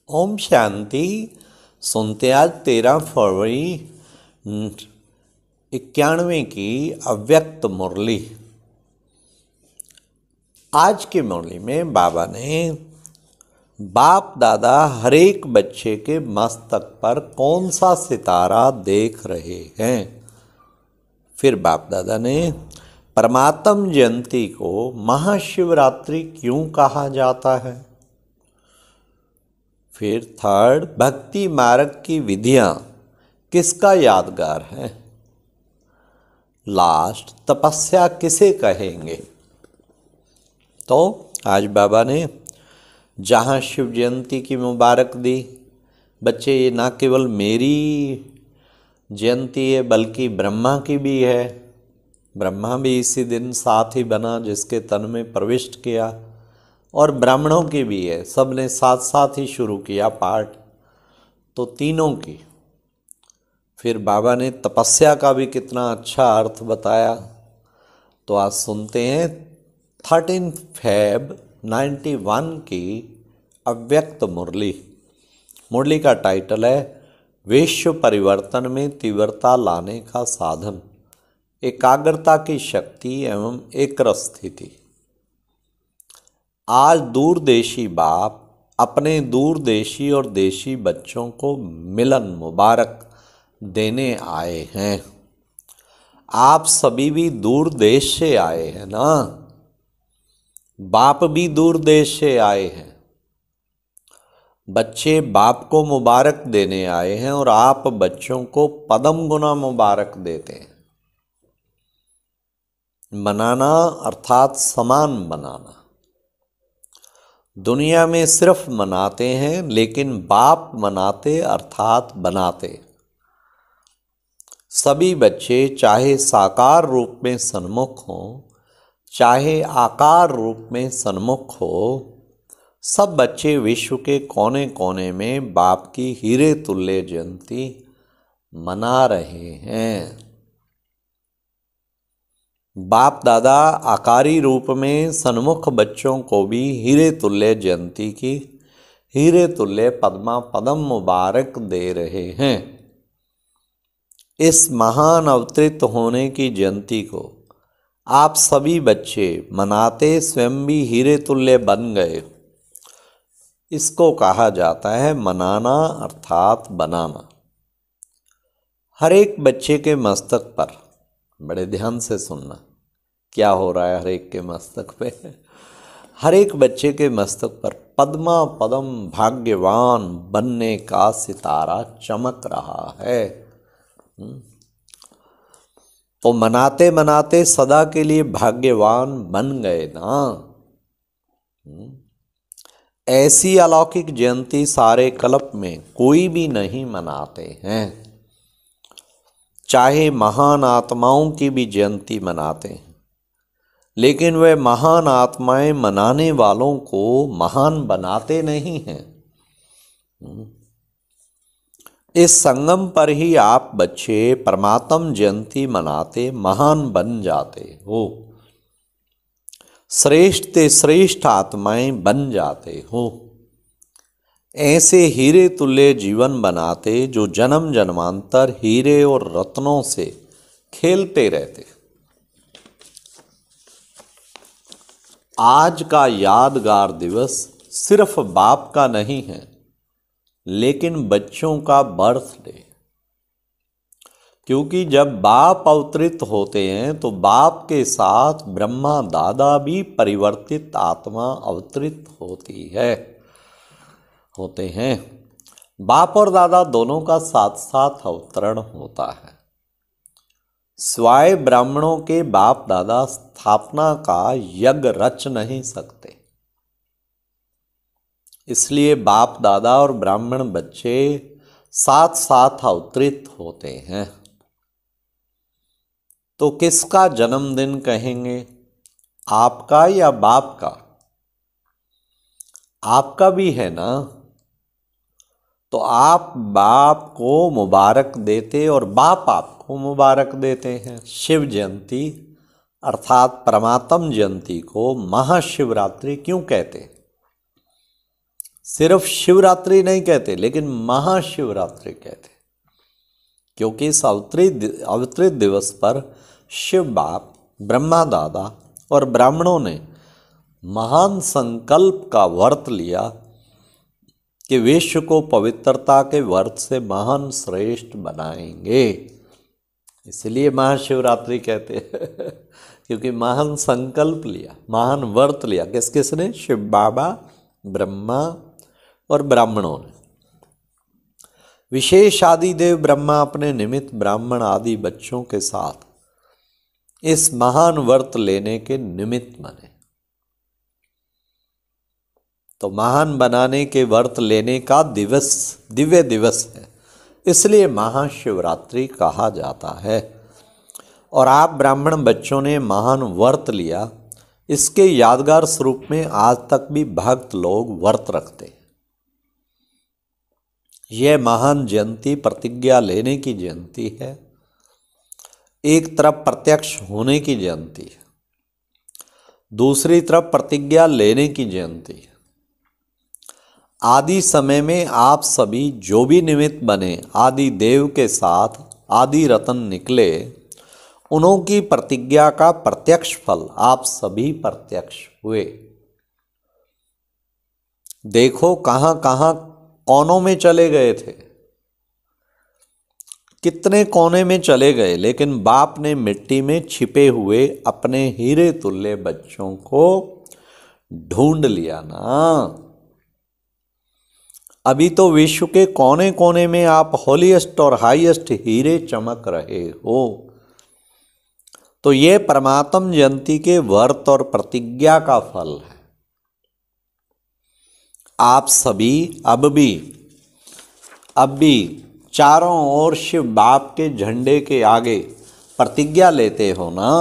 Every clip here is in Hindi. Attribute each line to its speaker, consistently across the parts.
Speaker 1: ओम शांति। सुनते आज 13 फरवरी 91 की अव्यक्त मुरली। आज की मुरली में बाबा ने बाप दादा हर एक बच्चे के मस्तक पर कौन सा सितारा देख रहे हैं। फिर बाप दादा ने परमात्म जयंती को महाशिवरात्रि क्यों कहा जाता है। फिर थर्ड, भक्ति मार्ग की विधियां किसका यादगार है। लास्ट, तपस्या किसे कहेंगे। तो आज बाबा ने जहां शिव जयंती की मुबारक दी, बच्चे ये ना केवल मेरी जयंती है बल्कि ब्रह्मा की भी है। ब्रह्मा भी इसी दिन साथ ही बना जिसके तन में प्रविष्ट किया, और ब्राह्मणों की भी है, सब ने साथ साथ ही शुरू किया पाठ, तो तीनों की। फिर बाबा ने तपस्या का भी कितना अच्छा अर्थ बताया। तो आज सुनते हैं 13 फेब 91 की अव्यक्त मुरली। मुरली का टाइटल है विश्व परिवर्तन में तीव्रता लाने का साधन, एकाग्रता की शक्ति एवं एकरस स्थिति। आज दूरदेशी बाप अपने दूरदेशी और देशी बच्चों को मिलन मुबारक देने आए हैं। आप सभी भी दूर देश से आए हैं ना, बाप भी दूर देश से आए हैं। बच्चे बाप को मुबारक देने आए हैं और आप बच्चों को पदम गुना मुबारक देते हैं। मनाना अर्थात समान बनाना। दुनिया में सिर्फ मनाते हैं, लेकिन बाप मनाते अर्थात बनाते। सभी बच्चे चाहे साकार रूप में सन्मुख हों, चाहे आकार रूप में सन्मुख हो, सब बच्चे विश्व के कोने कोने में बाप की हीरे तुल्य जयंती मना रहे हैं। बाप दादा आकारी रूप में सन्मुख बच्चों को भी हीरे तुल्य जयंती की हीरे तुल्य पद्मा पदम मुबारक दे रहे हैं। इस महान अवतरित होने की जयंती को आप सभी बच्चे मनाते स्वयं भी हीरे तुल्य बन गए। इसको कहा जाता है मनाना अर्थात बनाना। हर एक बच्चे के मस्तक पर, बड़े ध्यान से सुनना क्या हो रहा है हर एक के मस्तक पे। हर एक बच्चे के मस्तक पर पद्मा पदम भाग्यवान बनने का सितारा चमक रहा है। तो मनाते मनाते सदा के लिए भाग्यवान बन गए ना। ऐसी अलौकिक जयंती सारे कल्प में कोई भी नहीं मनाते हैं। चाहे महान आत्माओं की भी जयंती मनाते हैं, लेकिन वे महान आत्माएं मनाने वालों को महान बनाते नहीं हैं। इस संगम पर ही आप बच्चे परमात्म जयंती मनाते महान बन जाते हो, श्रेष्ठ ते श्रेष्ठ आत्माएं बन जाते हो। ऐसे हीरे तुल्य जीवन बनाते जो जन्म जन्मांतर हीरे और रत्नों से खेलते रहते। आज का यादगार दिवस सिर्फ बाप का नहीं है, लेकिन बच्चों का बर्थडे। क्योंकि जब बाप अवतरित होते हैं तो बाप के साथ ब्रह्मा दादा भी परिवर्तित आत्मा अवतरित होते हैं। बाप और दादा दोनों का साथ साथ अवतरण होता है। स्वाय ब्राह्मणों के बाप दादा स्थापना का यज्ञ रच नहीं सकते, इसलिए बाप दादा और ब्राह्मण बच्चे साथ साथ अवतरित होते हैं। तो किसका जन्मदिन कहेंगे, आपका या बाप का? आपका भी है ना। तो आप बाप को मुबारक देते और बाप आपको मुबारक देते हैं। शिव जयंती अर्थात परमात्म जयंती को महाशिवरात्रि क्यों कहते हैं? सिर्फ शिवरात्रि नहीं कहते, लेकिन महाशिवरात्रि कहते, क्योंकि इस अवतरित दिवस पर शिव बाप, ब्रह्मा दादा और ब्राह्मणों ने महान संकल्प का व्रत लिया कि विश्व को पवित्रता के व्रत से महान श्रेष्ठ बनाएंगे। इसलिए महाशिवरात्रि कहते हैं क्योंकि महान संकल्प लिया, महान व्रत लिया। किस किसने? शिव बाबा, ब्रह्मा और ब्राह्मणों ने। विशेष आदि देव ब्रह्मा अपने निमित्त ब्राह्मण आदि बच्चों के साथ इस महान व्रत लेने के निमित्त बने। तो महान बनाने के व्रत लेने का दिवस दिव्य दिवस है, इसलिए महाशिवरात्रि कहा जाता है। और आप ब्राह्मण बच्चों ने महान व्रत लिया, इसके यादगार स्वरूप में आज तक भी भक्त लोग व्रत रखते हैं। यह महान जयंती प्रतिज्ञा लेने की जयंती है, एक तरफ प्रत्यक्ष होने की जयंती है, दूसरी तरफ प्रतिज्ञा लेने की जयंती है। आदि समय में आप सभी जो भी निमित्त बने, आदि देव के साथ आदि रतन निकले, उन्हों की प्रतिज्ञा का प्रत्यक्ष फल आप सभी प्रत्यक्ष हुए। देखो कहां कहां कोनों में चले गए थे, कितने कोने में चले गए, लेकिन बाप ने मिट्टी में छिपे हुए अपने हीरे तुल्य बच्चों को ढूंढ लिया ना। अभी तो विश्व के कोने कोने में आप हॉलीएस्ट और हाईएस्ट हीरे चमक रहे हो। तो ये परमात्म जयंती के व्रत और प्रतिज्ञा का फल है। आप सभी अब भी चारों ओर शिव बाप के झंडे के आगे प्रतिज्ञा लेते हो ना।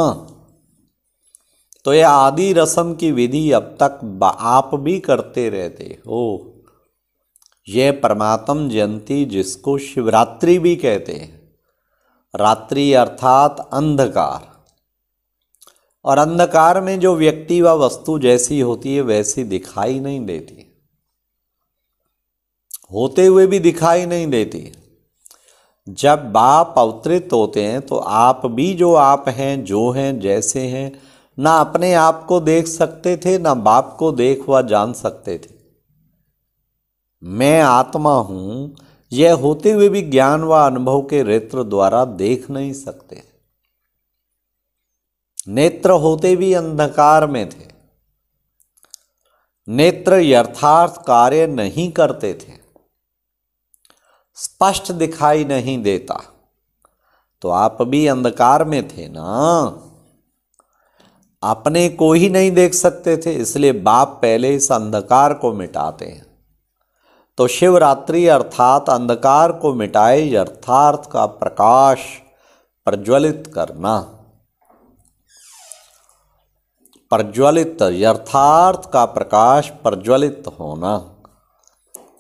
Speaker 1: तो यह आदि रस्म की विधि अब तक आप भी करते रहते हो। यह परमात्म जयंती, जिसको शिवरात्रि भी कहते हैं, रात्रि अर्थात अंधकार, और अंधकार में जो व्यक्ति व वस्तु जैसी होती है वैसी दिखाई नहीं देती, होते हुए भी दिखाई नहीं देती। जब बाप अवतरित होते हैं तो आप भी जो आप हैं, जो हैं, जैसे हैं, ना अपने आप को देख सकते थे, ना बाप को देख व जान सकते थे। मैं आत्मा हूं, यह होते हुए भी ज्ञान व अनुभव के नेत्र द्वारा देख नहीं सकते। नेत्र होते भी अंधकार में थे, नेत्र यथार्थ कार्य नहीं करते थे, स्पष्ट दिखाई नहीं देता। तो आप भी अंधकार में थे ना, अपने को ही नहीं देख सकते थे, इसलिए बाप पहले इस अंधकार को मिटाते हैं। तो शिवरात्रि अर्थात अंधकार को मिटाए यथार्थ का प्रकाश प्रज्वलित करना, प्रज्वलित, यथार्थ का प्रकाश प्रज्वलित होना,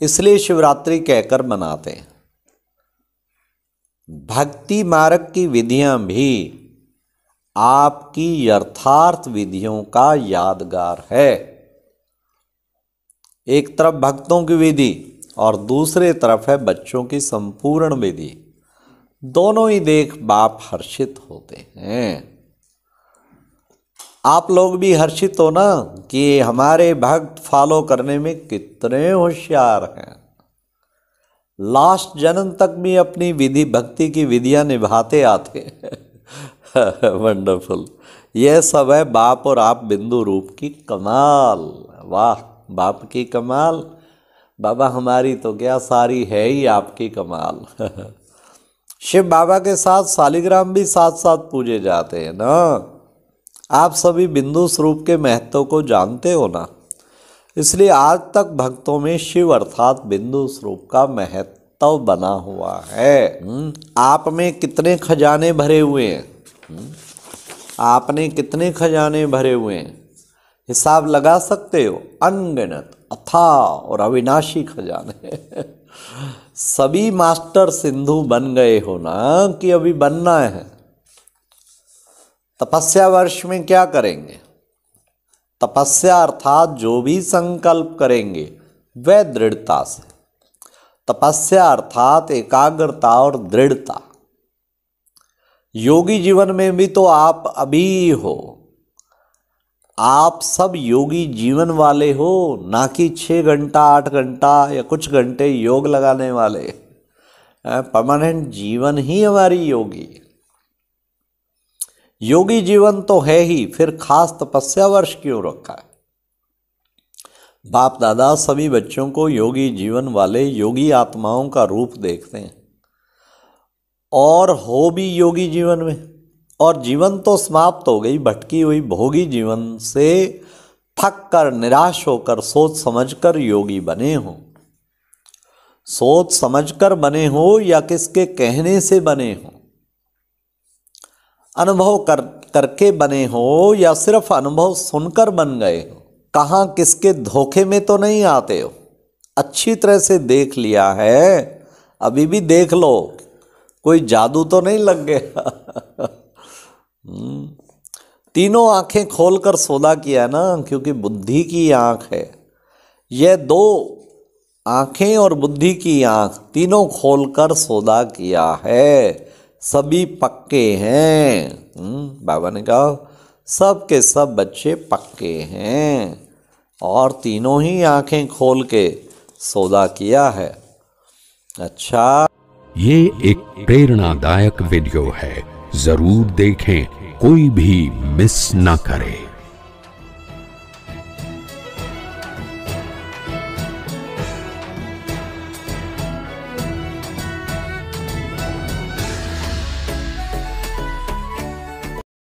Speaker 1: इसलिए शिवरात्रि कहकर मनाते हैं। भक्ति मार्ग की विधियां भी आपकी यथार्थ विधियों का यादगार है। एक तरफ भक्तों की विधि और दूसरे तरफ है बच्चों की संपूर्ण विधि। दोनों ही देख बाप हर्षित होते हैं। आप लोग भी हर्षित हो ना कि हमारे भक्त फॉलो करने में कितने होशियार हैं। लास्ट जन्म तक भी अपनी विधि, भक्ति की विधियां निभाते आते हैं। वंडरफुल। यह सब है बाप और आप बिंदु रूप की कमाल। वाह, बाप की कमाल। बाबा हमारी तो क्या, सारी है ही आपकी कमाल। शिव बाबा के साथ शालिग्राम भी साथ साथ पूजे जाते हैं ना। आप सभी बिंदु स्वरूप के महत्व को जानते हो ना, इसलिए आज तक भक्तों में शिव अर्थात बिंदु स्वरूप का महत्व बना हुआ है। आप में कितने खजाने भरे हुए हैं, आपने कितने खजाने भरे हुए हैं, हिसाब लगा सकते हो। अनगिनत, अथाह और अविनाशी खजाने। सभी मास्टर सिंधु बन गए हो ना, कि अभी बनना है। तपस्या वर्ष में क्या करेंगे? तपस्या अर्थात जो भी संकल्प करेंगे वह दृढ़ता से। तपस्या अर्थात एकाग्रता और दृढ़ता। योगी जीवन में भी तो आप अभी हो, आप सब योगी जीवन वाले हो, ना कि 6 घंटा 8 घंटा या कुछ घंटे योग लगाने वाले। परमानेंट जीवन ही हमारी योगी। योगी जीवन तो है ही, फिर खास तपस्या वर्ष क्यों रखा है? बाप दादा सभी बच्चों को योगी जीवन वाले योगी आत्माओं का रूप देखते हैं और हो भी योगी जीवन में। और जीवन तो समाप्त हो गई, भटकी हुई भोगी जीवन से थक कर निराश होकर सोच समझकर योगी बने हो। सोच समझकर बने हो या किसके कहने से बने हो? अनुभव करके बने हो या सिर्फ अनुभव सुनकर बन गए हो? कहाँ किसके धोखे में तो नहीं आते हो? अच्छी तरह से देख लिया है, अभी भी देख लो, कोई जादू तो नहीं लग गया। तीनों आंखें खोलकर सौदा किया ना, क्योंकि बुद्धि की आंख है। यह 2 आंखें और बुद्धि की आंख तीनों खोलकर सौदा किया है। सभी पक्के हैं। बाबा ने कहा सब के सब बच्चे पक्के हैं और तीनों ही आंखें खोल के सौदा किया है। अच्छा,
Speaker 2: ये एक प्रेरणादायक वीडियो है, जरूर देखें, कोई भी मिस ना करे।